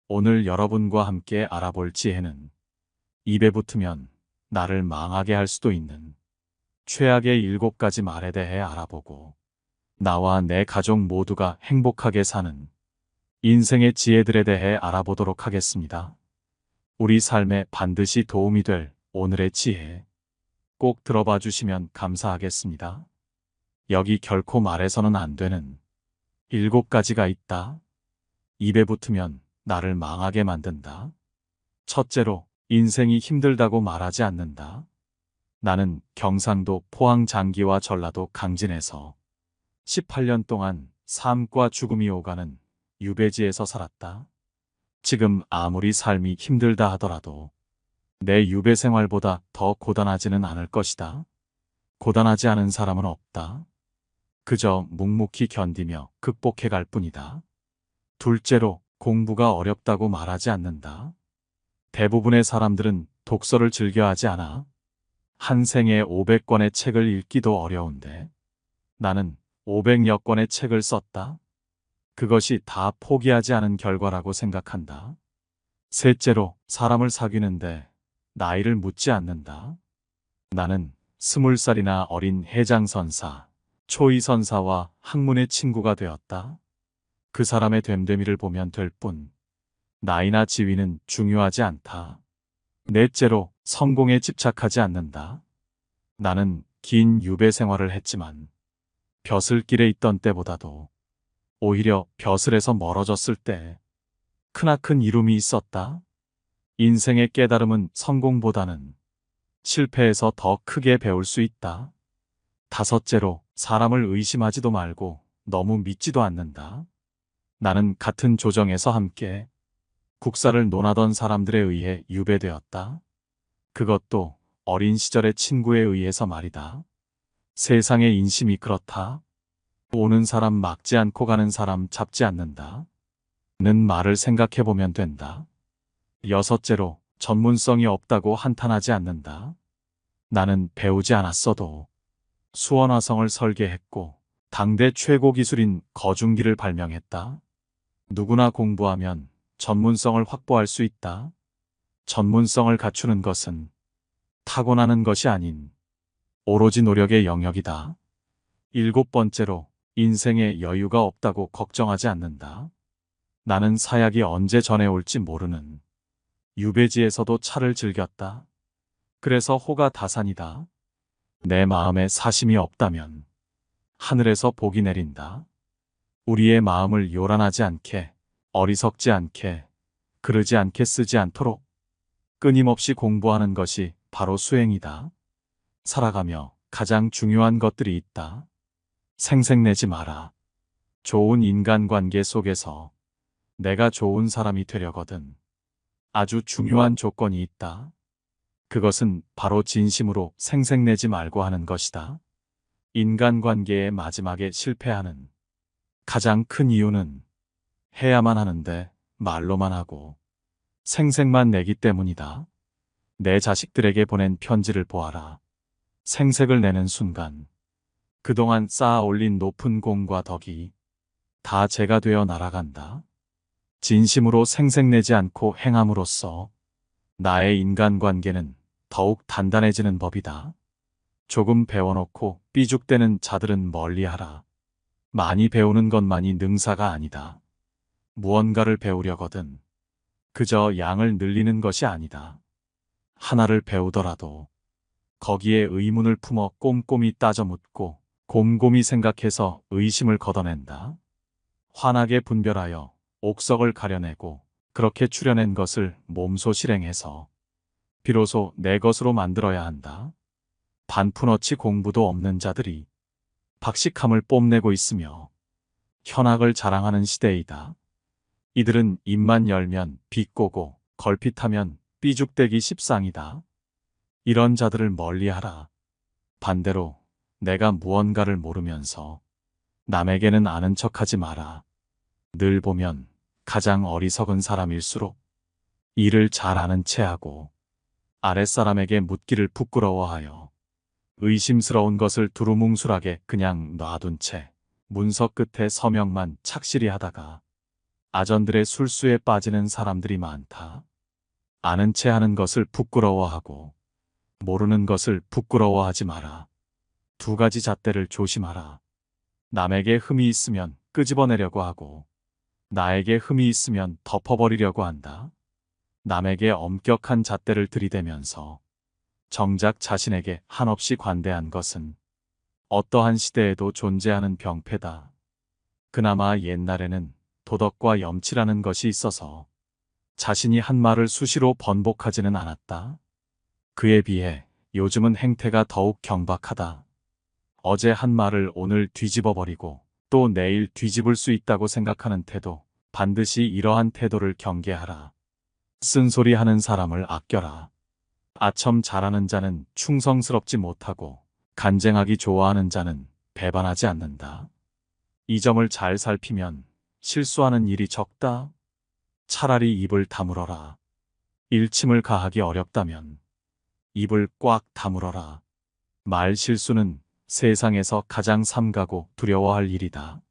오늘 여러분과 함께 알아볼 지혜는 입에 붙으면 나를 망하게 할 수도 있는 최악의 7가지 말에 대해 알아보고 나와 내 가족 모두가 행복하게 사는 인생의 지혜들에 대해 알아보도록 하겠습니다. 우리 삶에 반드시 도움이 될 오늘의 지혜 꼭 들어봐 주시면 감사하겠습니다. 여기 결코 말해서는 안 되는 7가지가 있다. 입에 붙으면 나를 망하게 만든다. 첫째로, 인생이 힘들다고 말하지 않는다. 나는 경상도 포항 장기와 전라도 강진에서 18년 동안 삶과 죽음이 오가는 유배지에서 살았다. 지금 아무리 삶이 힘들다 하더라도 내 유배 생활보다 더 고단하지는 않을 것이다. 고단하지 않은 사람은 없다. 그저 묵묵히 견디며 극복해 갈 뿐이다. 둘째로, 공부가 어렵다고 말하지 않는다. 대부분의 사람들은 독서를 즐겨 하지 않아. 한 생에 500권의 책을 읽기도 어려운데 나는 500여 권의 책을 썼다. 그것이 다 포기하지 않은 결과라고 생각한다. 셋째로, 사람을 사귀는데 나이를 묻지 않는다. 나는 20살이나 어린 해장선사, 초이선사와 학문의 친구가 되었다. 그 사람의 됨됨이를 보면 될 뿐, 나이나 지위는 중요하지 않다. 넷째로, 성공에 집착하지 않는다. 나는 긴 유배 생활을 했지만 벼슬길에 있던 때보다도 오히려 벼슬에서 멀어졌을 때 크나큰 이룸이 있었다. 인생의 깨달음은 성공보다는 실패에서 더 크게 배울 수 있다. 다섯째로, 사람을 의심하지도 말고 너무 믿지도 않는다. 나는 같은 조정에서 함께 국사를 논하던 사람들에 의해 유배되었다. 그것도 어린 시절의 친구에 의해서 말이다. 세상의 인심이 그렇다. 오는 사람 막지 않고 가는 사람 잡지 않는다. 는 말을 생각해보면 된다. 여섯째로, 전문성이 없다고 한탄하지 않는다. 나는 배우지 않았어도 수원화성을 설계했고 당대 최고 기술인 거중기를 발명했다. 누구나 공부하면 전문성을 확보할 수 있다. 전문성을 갖추는 것은 타고나는 것이 아닌 오로지 노력의 영역이다. 7번째로, 인생에 여유가 없다고 걱정하지 않는다. 나는 사약이 언제 전해올지 모르는 유배지에서도 차를 즐겼다. 그래서 호가 다산이다. 내 마음에 사심이 없다면 하늘에서 복이 내린다. 우리의 마음을 요란하지 않게, 어리석지 않게, 그르지 않게 쓰지 않도록 끊임없이 공부하는 것이 바로 수행이다. 살아가며 가장 중요한 것들이 있다. 생색내지 마라. 좋은 인간관계 속에서 내가 좋은 사람이 되려거든 아주 중요한 조건이 있다. 그것은 바로 진심으로 생색내지 말고 하는 것이다. 인간관계의 마지막에 실패하는 가장 큰 이유는 해야만 하는데 말로만 하고 생색만 내기 때문이다. 내 자식들에게 보낸 편지를 보아라. 생색을 내는 순간 그동안 쌓아 올린 높은 공과 덕이 다 제가 되어 날아간다. 진심으로 생색내지 않고 행함으로써 나의 인간관계는 더욱 단단해지는 법이다. 조금 배워놓고 삐죽대는 자들은 멀리하라. 많이 배우는 것만이 능사가 아니다. 무언가를 배우려거든 그저 양을 늘리는 것이 아니다. 하나를 배우더라도 거기에 의문을 품어 꼼꼼히 따져 묻고 곰곰이 생각해서 의심을 걷어낸다. 환하게 분별하여 옥석을 가려내고 그렇게 추려낸 것을 몸소 실행해서 비로소 내 것으로 만들어야 한다. 반푼어치 공부도 없는 자들이 박식함을 뽐내고 있으며 현학을 자랑하는 시대이다. 이들은 입만 열면 비꼬고 걸핏하면 삐죽대기 십상이다. 이런 자들을 멀리하라. 반대로 내가 무언가를 모르면서 남에게는 아는 척하지 마라. 늘 보면 가장 어리석은 사람일수록 일을 잘 아는 체하고 아랫사람에게 묻기를 부끄러워하여 의심스러운 것을 두루뭉술하게 그냥 놔둔 채 문서 끝에 서명만 착실히 하다가 아전들의 술수에 빠지는 사람들이 많다. 아는 체 하는 것을 부끄러워하고 모르는 것을 부끄러워하지 마라. 두 가지 잣대를 조심하라. 남에게 흠이 있으면 끄집어내려고 하고 나에게 흠이 있으면 덮어버리려고 한다. 남에게 엄격한 잣대를 들이대면서 정작 자신에게 한없이 관대한 것은 어떠한 시대에도 존재하는 병폐다. 그나마 옛날에는 도덕과 염치라는 것이 있어서 자신이 한 말을 수시로 번복하지는 않았다. 그에 비해 요즘은 행태가 더욱 경박하다. 어제 한 말을 오늘 뒤집어버리고 또 내일 뒤집을 수 있다고 생각하는 태도, 반드시 이러한 태도를 경계하라. 쓴소리 하는 사람을 아껴라. 아첨 잘하는 자는 충성스럽지 못하고 간쟁하기 좋아하는 자는 배반하지 않는다. 이 점을 잘 살피면 실수하는 일이 적다. 차라리 입을 다물어라. 일침을 가하기 어렵다면 입을 꽉 다물어라. 말 실수는 세상에서 가장 삼가고 두려워할 일이다.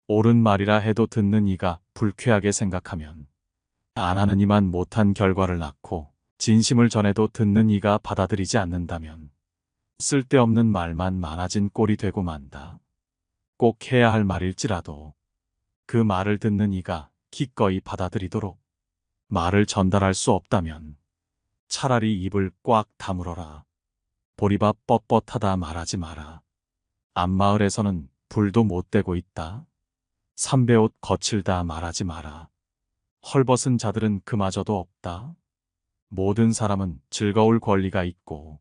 옳은 말이라 해도 듣는 이가 불쾌하게 생각하면 안 하는 이만 못한 결과를 낳고 진심을 전해도 듣는 이가 받아들이지 않는다면 쓸데없는 말만 많아진 꼴이 되고 만다. 꼭 해야 할 말일지라도 그 말을 듣는 이가 기꺼이 받아들이도록 말을 전달할 수 없다면 차라리 입을 꽉 다물어라. 보리밥 뻣뻣하다 말하지 마라. 앞마을에서는 불도 못 대고 있다. 삼배옷 거칠다 말하지 마라. 헐벗은 자들은 그마저도 없다. 모든 사람은 즐거울 권리가 있고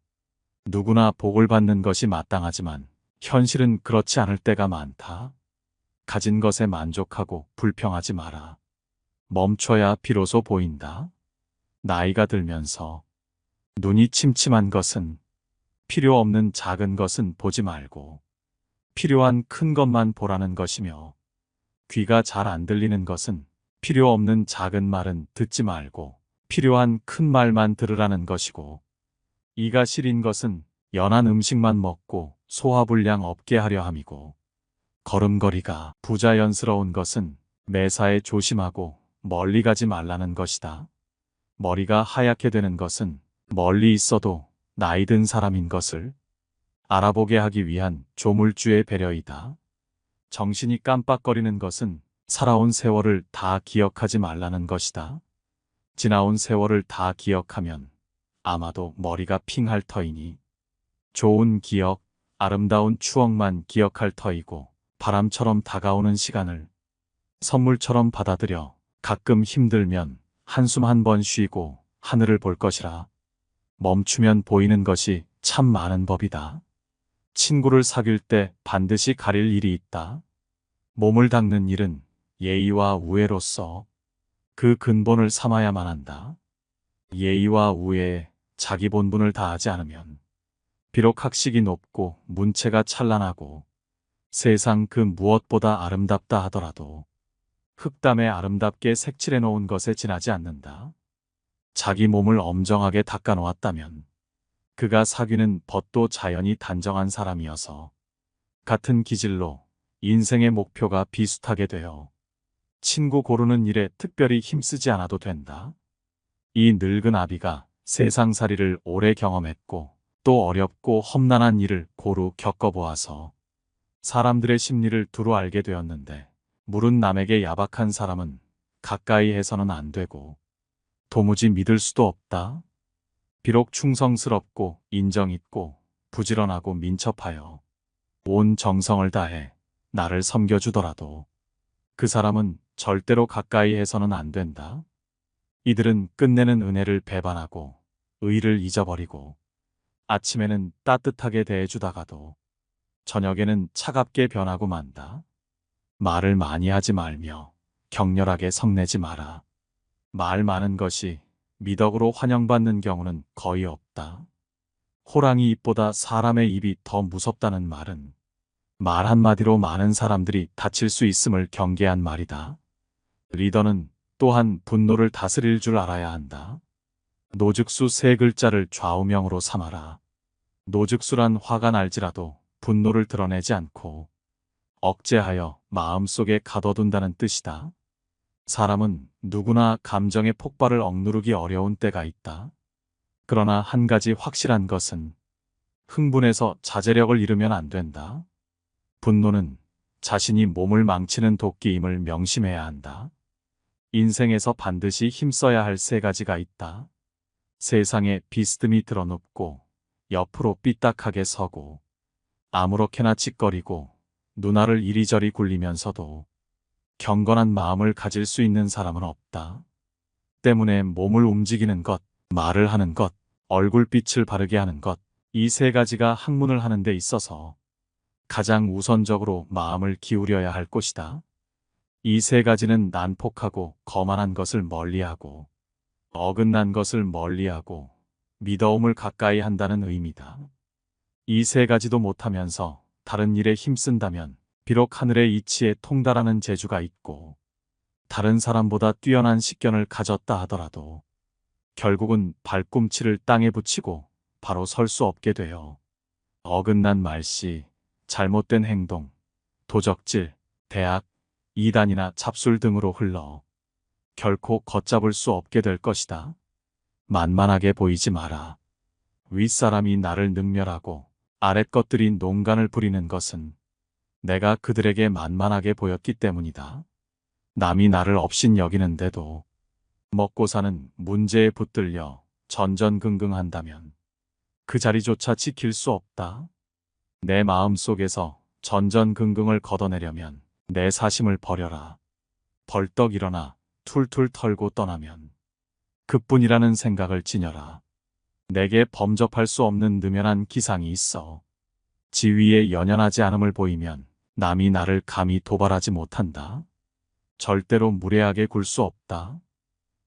누구나 복을 받는 것이 마땅하지만 현실은 그렇지 않을 때가 많다. 가진 것에 만족하고 불평하지 마라. 멈춰야 비로소 보인다. 나이가 들면서 눈이 침침한 것은 필요 없는 작은 것은 보지 말고 필요한 큰 것만 보라는 것이며 귀가 잘 안 들리는 것은 필요 없는 작은 말은 듣지 말고 필요한 큰 말만 들으라는 것이고 이가 시린 것은 연한 음식만 먹고 소화불량 없게 하려 함이고 걸음걸이가 부자연스러운 것은 매사에 조심하고 멀리 가지 말라는 것이다. 머리가 하얗게 되는 것은 멀리 있어도 나이 든 사람인 것을 알아보게 하기 위한 조물주의 배려이다. 정신이 깜빡거리는 것은 살아온 세월을 다 기억하지 말라는 것이다. 지나온 세월을 다 기억하면 아마도 머리가 핑할 터이니 좋은 기억, 아름다운 추억만 기억할 터이고 바람처럼 다가오는 시간을 선물처럼 받아들여 가끔 힘들면 한숨 한 번 쉬고 하늘을 볼 것이라. 멈추면 보이는 것이 참 많은 법이다. 친구를 사귈 때 반드시 가릴 일이 있다. 몸을 닦는 일은 예의와 우애로서 그 근본을 삼아야만 한다. 예의와 우애에 자기 본분을 다하지 않으면 비록 학식이 높고 문체가 찬란하고 세상 그 무엇보다 아름답다 하더라도 흙담에 아름답게 색칠해 놓은 것에 지나지 않는다. 자기 몸을 엄정하게 닦아 놓았다면 그가 사귀는 벗도 자연히 단정한 사람이어서 같은 기질로 인생의 목표가 비슷하게 되어 친구 고르는 일에 특별히 힘쓰지 않아도 된다. 이 늙은 아비가 세상살이를 오래 경험했고 또 어렵고 험난한 일을 고루 겪어보아서 사람들의 심리를 두루 알게 되었는데 물은 남에게 야박한 사람은 가까이 해서는 안 되고 도무지 믿을 수도 없다. 비록 충성스럽고 인정있고 부지런하고 민첩하여 온 정성을 다해 나를 섬겨주더라도 그 사람은 절대로 가까이 해서는 안 된다. 이들은 끝내는 은혜를 배반하고 의를 잊어버리고 아침에는 따뜻하게 대해주다가도 저녁에는 차갑게 변하고 만다. 말을 많이 하지 말며 격렬하게 성내지 마라. 말 많은 것이 미덕으로 환영받는 경우는 거의 없다. 호랑이 입보다 사람의 입이 더 무섭다는 말은 말 한마디로 많은 사람들이 다칠 수 있음을 경계한 말이다. 리더는 또한 분노를 다스릴 줄 알아야 한다. 노즉수 세 글자를 좌우명으로 삼아라. 노즉수란 화가 날지라도 분노를 드러내지 않고 억제하여 마음속에 가둬둔다는 뜻이다. 사람은 누구나 감정의 폭발을 억누르기 어려운 때가 있다. 그러나 한 가지 확실한 것은 흥분해서 자제력을 잃으면 안 된다. 분노는 자신이 몸을 망치는 도끼임을 명심해야 한다. 인생에서 반드시 힘써야 할 세 가지가 있다. 세상에 비스듬히 드러눕고 옆으로 삐딱하게 서고 아무렇게나 짓거리고 눈알을 이리저리 굴리면서도 경건한 마음을 가질 수 있는 사람은 없다. 때문에 몸을 움직이는 것, 말을 하는 것, 얼굴빛을 바르게 하는 것, 이 세 가지가 학문을 하는 데 있어서 가장 우선적으로 마음을 기울여야 할 곳이다. 이 세 가지는 난폭하고 거만한 것을 멀리하고 어긋난 것을 멀리하고 미더움을 가까이 한다는 의미다. 이 세 가지도 못하면서 다른 일에 힘쓴다면 비록 하늘의 이치에 통달하는 재주가 있고 다른 사람보다 뛰어난 식견을 가졌다 하더라도 결국은 발꿈치를 땅에 붙이고 바로 설 수 없게 되어 어긋난 말씨, 잘못된 행동, 도적질, 대악, 이단이나 잡술 등으로 흘러 결코 걷잡을 수 없게 될 것이다. 만만하게 보이지 마라. 윗사람이 나를 능멸하고 아랫것들이 농간을 부리는 것은 내가 그들에게 만만하게 보였기 때문이다. 남이 나를 업신 여기는데도 먹고 사는 문제에 붙들려 전전긍긍한다면 그 자리조차 지킬 수 없다. 내 마음 속에서 전전긍긍을 걷어내려면 내 사심을 버려라. 벌떡 일어나 툴툴 털고 떠나면 그뿐이라는 생각을 지녀라. 내게 범접할 수 없는 느면한 기상이 있어. 지위에 연연하지 않음을 보이면 남이 나를 감히 도발하지 못한다. 절대로 무례하게 굴 수 없다.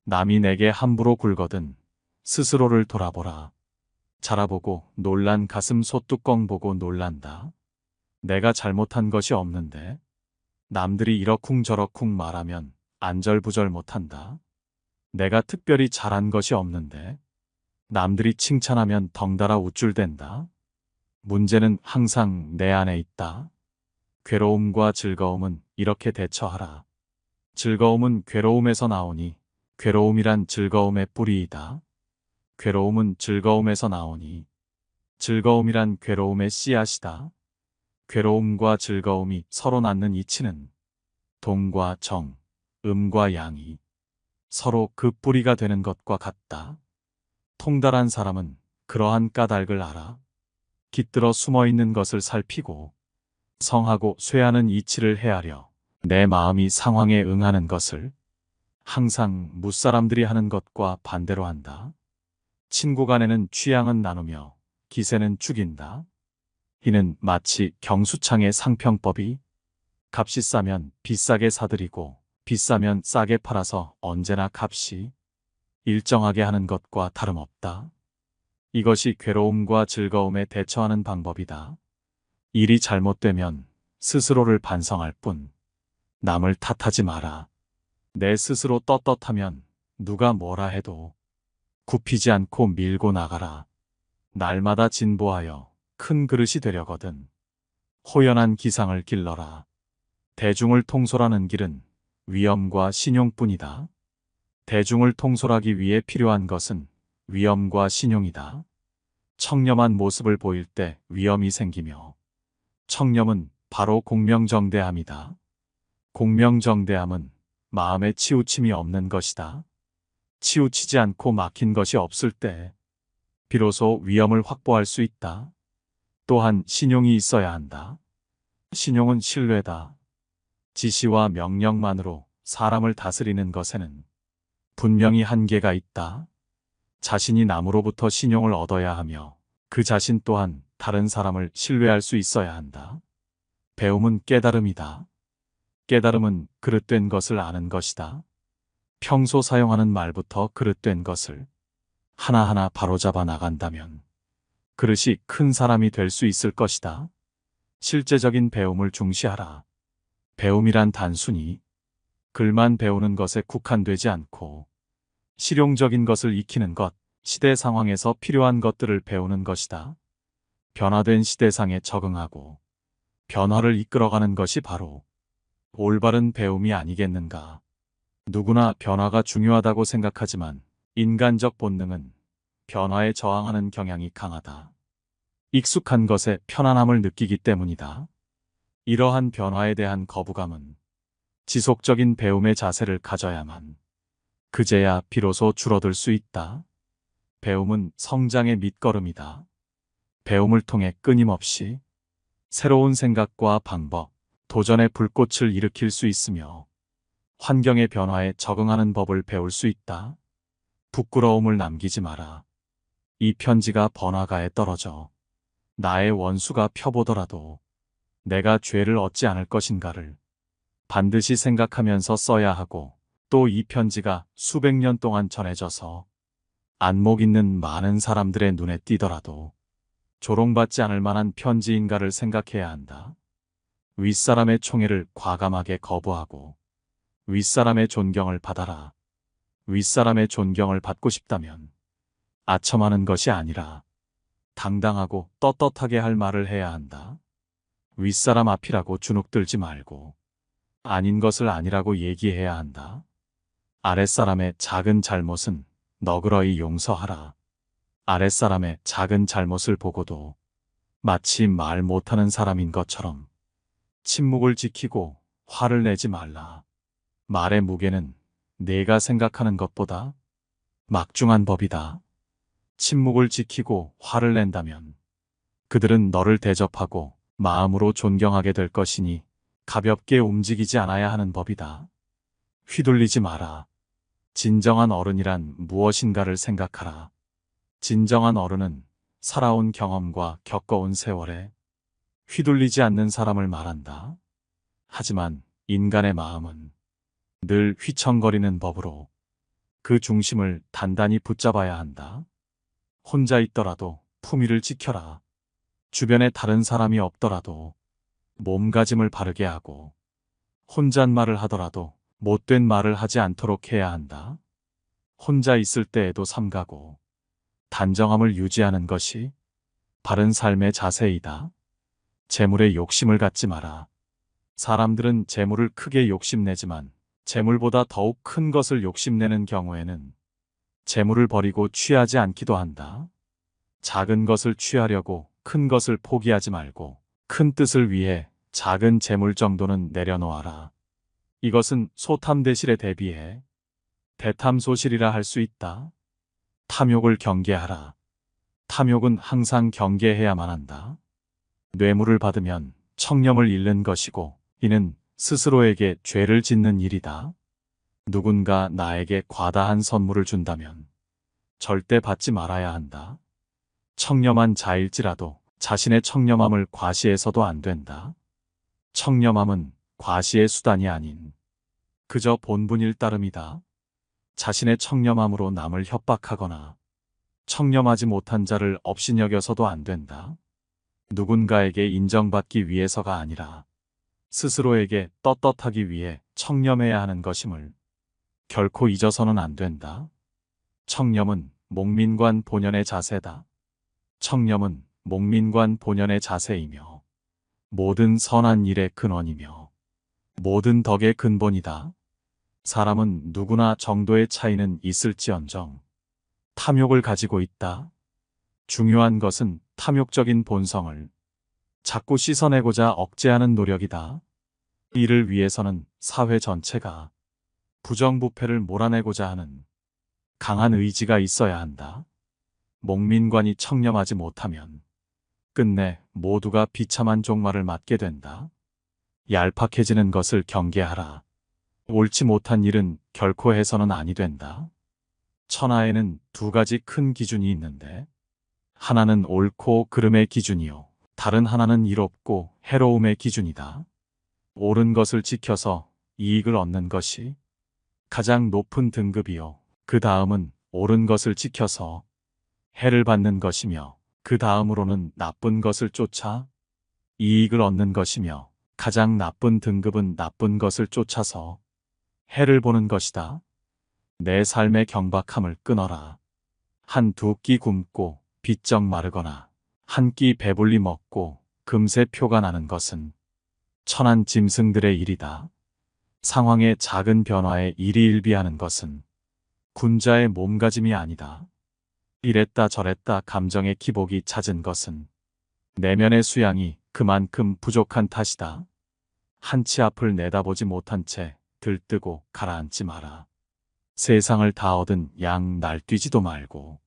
남이 내게 함부로 굴거든 스스로를 돌아보라. 자라보고 놀란 가슴 소뚜껑 보고 놀란다. 내가 잘못한 것이 없는데 남들이 이러쿵저러쿵 말하면 안절부절 못한다. 내가 특별히 잘한 것이 없는데 남들이 칭찬하면 덩달아 우쭐댄다. 문제는 항상 내 안에 있다. 괴로움과 즐거움은 이렇게 대처하라. 즐거움은 괴로움에서 나오니 괴로움이란 즐거움의 뿌리이다. 괴로움은 즐거움에서 나오니 즐거움이란 괴로움의 씨앗이다. 괴로움과 즐거움이 서로 낳는 이치는 동과 정, 음과 양이 서로 그 뿌리가 되는 것과 같다. 통달한 사람은 그러한 까닭을 알아 깃들어 숨어있는 것을 살피고 성하고 쇠하는 이치를 헤아려 내 마음이 상황에 응하는 것을 항상 무사람들이 하는 것과 반대로 한다. 친구 간에는 취향은 나누며 기세는 죽인다. 이는 마치 경수창의 상평법이 값이 싸면 비싸게 사들이고 비싸면 싸게 팔아서 언제나 값이 일정하게 하는 것과 다름없다. 이것이 괴로움과 즐거움에 대처하는 방법이다. 일이 잘못되면 스스로를 반성할 뿐 남을 탓하지 마라. 내 스스로 떳떳하면 누가 뭐라 해도 굽히지 않고 밀고 나가라. 날마다 진보하여 큰 그릇이 되려거든 호연한 기상을 길러라. 대중을 통솔하는 길은 위엄과 신용뿐이다. 대중을 통솔하기 위해 필요한 것은 위엄과 신용이다. 청렴한 모습을 보일 때 위엄이 생기며 청렴은 바로 공명정대함이다. 공명정대함은 마음에 치우침이 없는 것이다. 치우치지 않고 막힌 것이 없을 때 비로소 위엄을 확보할 수 있다. 또한 신용이 있어야 한다. 신용은 신뢰다. 지시와 명령만으로 사람을 다스리는 것에는 분명히 한계가 있다. 자신이 남으로부터 신용을 얻어야 하며 그 자신 또한 다른 사람을 신뢰할 수 있어야 한다. 배움은 깨달음이다. 깨달음은 그릇된 것을 아는 것이다. 평소 사용하는 말부터 그릇된 것을 하나하나 바로잡아 나간다면 그릇이 큰 사람이 될 수 있을 것이다. 실제적인 배움을 중시하라. 배움이란 단순히 글만 배우는 것에 국한되지 않고 실용적인 것을 익히는 것, 시대 상황에서 필요한 것들을 배우는 것이다. 변화된 시대상에 적응하고 변화를 이끌어가는 것이 바로 올바른 배움이 아니겠는가. 누구나 변화가 중요하다고 생각하지만 인간적 본능은 변화에 저항하는 경향이 강하다. 익숙한 것에 편안함을 느끼기 때문이다. 이러한 변화에 대한 거부감은 지속적인 배움의 자세를 가져야만 그제야 비로소 줄어들 수 있다. 배움은 성장의 밑거름이다. 배움을 통해 끊임없이 새로운 생각과 방법, 도전의 불꽃을 일으킬 수 있으며 환경의 변화에 적응하는 법을 배울 수 있다. 부끄러움을 남기지 마라. 이 편지가 번화가에 떨어져 나의 원수가 펴보더라도 내가 죄를 얻지 않을 것인가를 반드시 생각하면서 써야 하고, 또 이 편지가 수백 년 동안 전해져서 안목 있는 많은 사람들의 눈에 띄더라도 조롱받지 않을 만한 편지인가를 생각해야 한다. 윗사람의 총애를 과감하게 거부하고 윗사람의 존경을 받아라. 윗사람의 존경을 받고 싶다면 아첨하는 것이 아니라 당당하고 떳떳하게 할 말을 해야 한다. 윗사람 앞이라고 주눅들지 말고 아닌 것을 아니라고 얘기해야 한다. 아랫사람의 작은 잘못은 너그러이 용서하라. 아랫사람의 작은 잘못을 보고도 마치 말 못하는 사람인 것처럼 침묵을 지키고 화를 내지 말라. 말의 무게는 내가 생각하는 것보다 막중한 법이다. 침묵을 지키고 화를 낸다면 그들은 너를 대접하고 마음으로 존경하게 될 것이니 가볍게 움직이지 않아야 하는 법이다. 휘둘리지 마라. 진정한 어른이란 무엇인가를 생각하라. 진정한 어른은 살아온 경험과 겪어온 세월에 휘둘리지 않는 사람을 말한다. 하지만 인간의 마음은 늘 휘청거리는 법으로 그 중심을 단단히 붙잡아야 한다. 혼자 있더라도 품위를 지켜라. 주변에 다른 사람이 없더라도 몸가짐을 바르게 하고 혼잣말을 하더라도 못된 말을 하지 않도록 해야 한다. 혼자 있을 때에도 삼가고 단정함을 유지하는 것이 바른 삶의 자세이다. 재물에 욕심을 갖지 마라. 사람들은 재물을 크게 욕심내지만 재물보다 더욱 큰 것을 욕심내는 경우에는 재물을 버리고 취하지 않기도 한다. 작은 것을 취하려고 큰 것을 포기하지 말고 큰 뜻을 위해 작은 재물 정도는 내려놓아라. 이것은 소탐대실에 대비해 대탐소실이라 할 수 있다. 탐욕을 경계하라. 탐욕은 항상 경계해야만 한다. 뇌물을 받으면 청렴을 잃는 것이고 이는 스스로에게 죄를 짓는 일이다. 누군가 나에게 과다한 선물을 준다면 절대 받지 말아야 한다. 청렴한 자일지라도 자신의 청렴함을 과시해서도 안 된다. 청렴함은 과시의 수단이 아닌 그저 본분일 따름이다. 자신의 청렴함으로 남을 협박하거나 청렴하지 못한 자를 업신여겨서도 안 된다. 누군가에게 인정받기 위해서가 아니라 스스로에게 떳떳하기 위해 청렴해야 하는 것임을 결코 잊어서는 안 된다. 청렴은 목민관 본연의 자세다. 청렴은 목민관 본연의 자세이며 모든 선한 일의 근원이며 모든 덕의 근본이다. 사람은 누구나 정도의 차이는 있을지언정 탐욕을 가지고 있다. 중요한 것은 탐욕적인 본성을 자꾸 씻어내고자 억제하는 노력이다. 이를 위해서는 사회 전체가 부정부패를 몰아내고자 하는 강한 의지가 있어야 한다. 목민관이 청렴하지 못하면 끝내 모두가 비참한 종말을 맞게 된다. 얄팍해지는 것을 경계하라. 옳지 못한 일은 결코 해서는 아니 된다. 천하에는 두 가지 큰 기준이 있는데 하나는 옳고 그름의 기준이요 다른 하나는 이롭고 해로움의 기준이다. 옳은 것을 지켜서 이익을 얻는 것이 가장 높은 등급이요 그 다음은 옳은 것을 지켜서 해를 받는 것이며 그 다음으로는 나쁜 것을 쫓아 이익을 얻는 것이며 가장 나쁜 등급은 나쁜 것을 쫓아서 해를 보는 것이다. 내 삶의 경박함을 끊어라. 한 두 끼 굶고 비쩍 마르거나 한 끼 배불리 먹고 금세 표가 나는 것은 천한 짐승들의 일이다. 상황의 작은 변화에 일희일비하는 것은 군자의 몸가짐이 아니다. 이랬다 저랬다 감정의 기복이 잦은 것은 내면의 수양이 그만큼 부족한 탓이다. 한치 앞을 내다보지 못한 채 들뜨고 가라앉지 마라. 세상을 다 얻은 양 날뛰지도 말고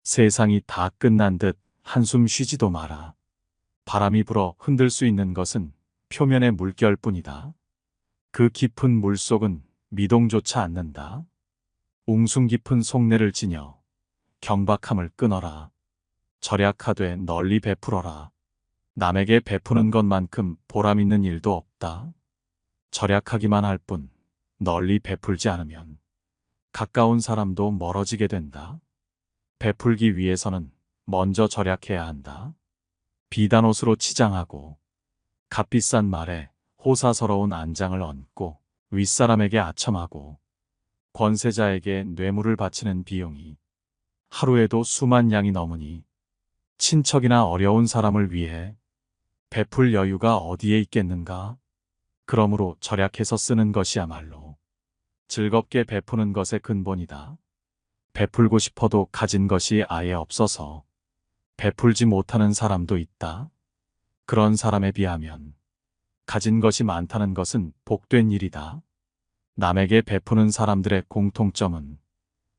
세상이 다 끝난 듯 한숨 쉬지도 마라. 바람이 불어 흔들 수 있는 것은 표면의 물결뿐이다. 그 깊은 물속은 미동조차 않는다. 웅숭 깊은 속내를 지녀 경박함을 끊어라. 절약하되 널리 베풀어라. 남에게 베푸는 것만큼 보람 있는 일도 없다. 절약하기만 할 뿐 널리 베풀지 않으면 가까운 사람도 멀어지게 된다. 베풀기 위해서는 먼저 절약해야 한다. 비단옷으로 치장하고 값비싼 말에 호사스러운 안장을 얹고 윗사람에게 아첨하고 권세자에게 뇌물을 바치는 비용이 하루에도 수만 양이 넘으니 친척이나 어려운 사람을 위해 베풀 여유가 어디에 있겠는가? 그러므로 절약해서 쓰는 것이야말로 즐겁게 베푸는 것의 근본이다. 베풀고 싶어도 가진 것이 아예 없어서 베풀지 못하는 사람도 있다. 그런 사람에 비하면 가진 것이 많다는 것은 복된 일이다. 남에게 베푸는 사람들의 공통점은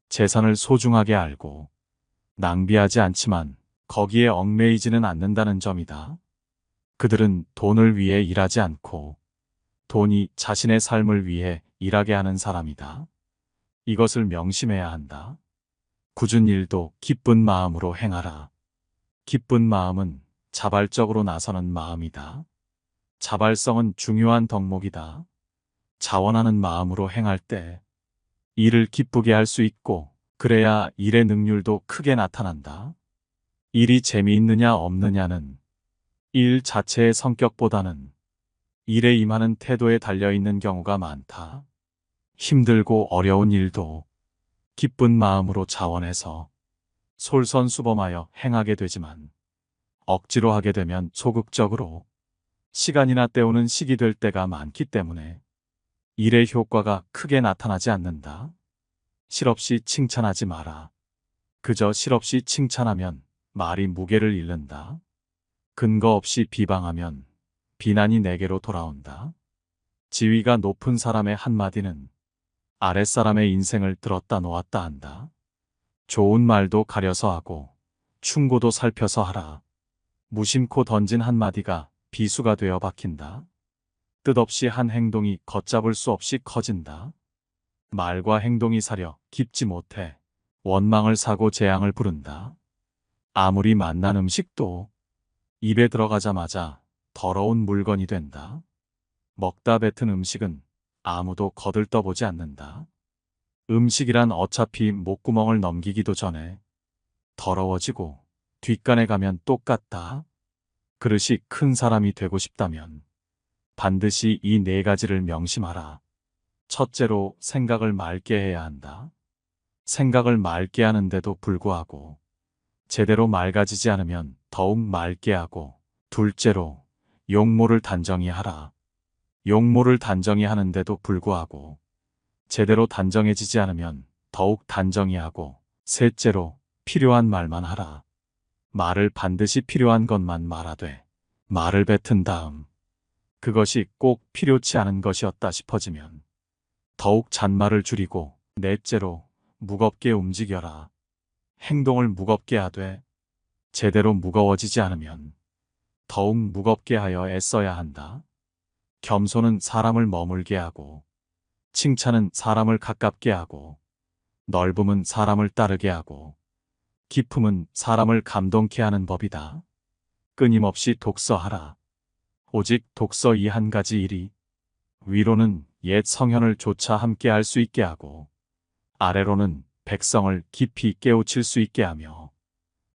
재산을 소중하게 알고 낭비하지 않지만 거기에 얽매이지는 않는다는 점이다. 그들은 돈을 위해 일하지 않고 돈이 자신의 삶을 위해 일하게 하는 사람이다. 이것을 명심해야 한다. 굳은 일도 기쁜 마음으로 행하라. 기쁜 마음은 자발적으로 나서는 마음이다. 자발성은 중요한 덕목이다. 자원하는 마음으로 행할 때 일을 기쁘게 할 수 있고 그래야 일의 능률도 크게 나타난다. 일이 재미있느냐 없느냐는 일 자체의 성격보다는 일에 임하는 태도에 달려있는 경우가 많다. 힘들고 어려운 일도 기쁜 마음으로 자원해서 솔선수범하여 행하게 되지만 억지로 하게 되면 소극적으로 시간이나 때우는 식이 될 때가 많기 때문에 일의 효과가 크게 나타나지 않는다. 실없이 칭찬하지 마라. 그저 실없이 칭찬하면 말이 무게를 잃는다. 근거 없이 비방하면 비난이 내게로 돌아온다. 지위가 높은 사람의 한마디는 아랫사람의 인생을 들었다 놓았다 한다. 좋은 말도 가려서 하고 충고도 살펴서 하라. 무심코 던진 한마디가 비수가 되어 박힌다. 뜻없이 한 행동이 걷잡을 수 없이 커진다. 말과 행동이 사려 깊지 못해 원망을 사고 재앙을 부른다. 아무리 맛난 음식도 입에 들어가자마자 더러운 물건이 된다. 먹다 뱉은 음식은 아무도 거들떠보지 않는다. 음식이란 어차피 목구멍을 넘기기도 전에 더러워지고 뒷간에 가면 똑같다. 그릇이 큰 사람이 되고 싶다면 반드시 이 네 가지를 명심하라. 첫째로 생각을 맑게 해야 한다. 생각을 맑게 하는데도 불구하고 제대로 맑아지지 않으면 더욱 맑게 하고, 둘째로 용모를 단정히 하라. 용모를 단정히 하는데도 불구하고 제대로 단정해지지 않으면 더욱 단정히 하고, 셋째로 필요한 말만 하라. 말을 반드시 필요한 것만 말하되 말을 뱉은 다음 그것이 꼭 필요치 않은 것이었다 싶어지면 더욱 잔말을 줄이고, 넷째로 무겁게 움직여라. 행동을 무겁게 하되 제대로 무거워지지 않으면 더욱 무겁게 하여 애써야 한다. 겸손은 사람을 머물게 하고, 칭찬은 사람을 가깝게 하고, 넓음은 사람을 따르게 하고, 깊음은 사람을 감동케 하는 법이다. 끊임없이 독서하라. 오직 독서 이 한 가지 일이 위로는 옛 성현을 조차 함께 할 수 있게 하고, 아래로는 백성을 깊이 깨우칠 수 있게 하며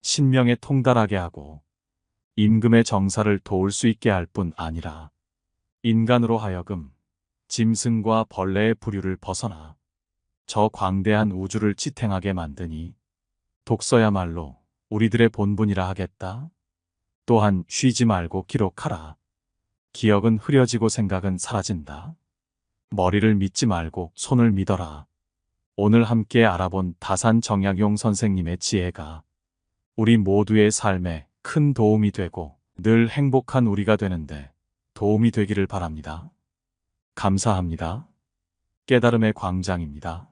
신명에 통달하게 하고 임금의 정사를 도울 수 있게 할 뿐 아니라 인간으로 하여금 짐승과 벌레의 부류를 벗어나 저 광대한 우주를 지탱하게 만드니 독서야말로 우리들의 본분이라 하겠다. 또한 쉬지 말고 기록하라. 기억은 흐려지고 생각은 사라진다. 머리를 믿지 말고 손을 믿어라. 오늘 함께 알아본 다산 정약용 선생님의 지혜가 우리 모두의 삶에 큰 도움이 되고 늘 행복한 우리가 되는데 도움이 되기를 바랍니다. 감사합니다. 깨달음의 광장입니다.